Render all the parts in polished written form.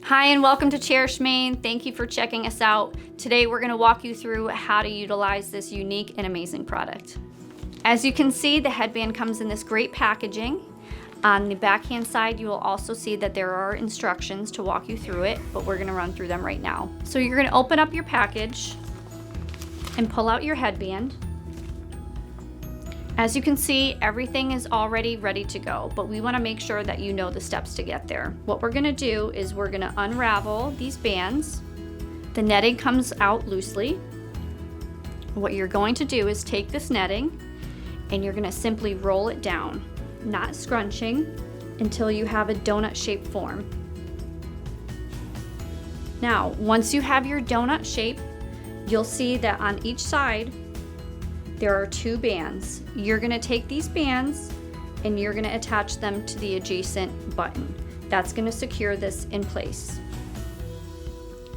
Hi and welcome to Cherished, Maine. Thank you for checking us out. Today we're going to walk you through how to utilize this unique and amazing product. As you can see, the headband comes in this great packaging. On the backhand side, you will also see that there are instructions to walk you through it, but we're going to run through them right now. So you're going to open up your package and pull out your headband. As you can see, everything is already ready to go, but we want to make sure that you know the steps to get there. What we're going to do is we're going to unravel these bands. The netting comes out loosely. What you're going to do is take this netting and you're going to simply roll it down, not scrunching, until you have a donut-shaped form. Now, once you have your donut shape, you'll see that on each side there are two bands. You're going to take these bands and you're going to attach them to the adjacent button. That's going to secure this in place.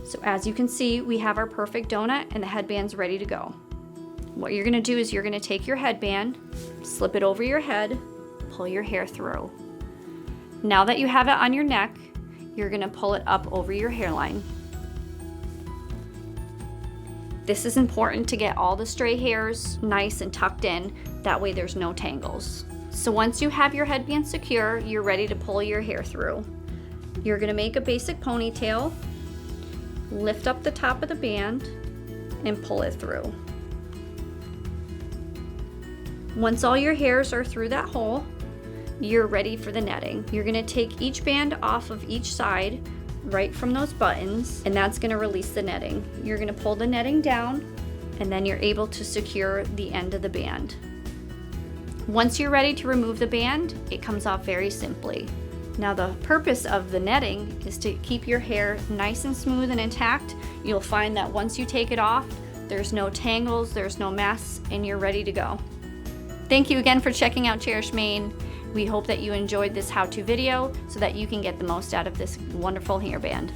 So as you can see, we have our perfect donut and the headband's ready to go. What you're going to do is you're going to take your headband, slip it over your head, pull your hair through. Now that you have it on your neck, you're going to pull it up over your hairline. This is important to get all the stray hairs nice and tucked in, that way there's no tangles. So once you have your headband secure, you're ready to pull your hair through. You're going to make a basic ponytail, lift up the top of the band, and pull it through. Once all your hairs are through that hole, you're ready for the netting. You're going to take each band off of each side right from those buttons, and that's going to release the netting. You're going to pull the netting down, and then you're able to secure the end of the band. Once you're ready to remove the band, it comes off very simply. Now the purpose of the netting is to keep your hair nice and smooth and intact. You'll find that once you take it off, there's no tangles, there's no mess, and you're ready to go. Thank you again for checking out Cherished, Maine. We hope that you enjoyed this how-to video so that you can get the most out of this wonderful hairband.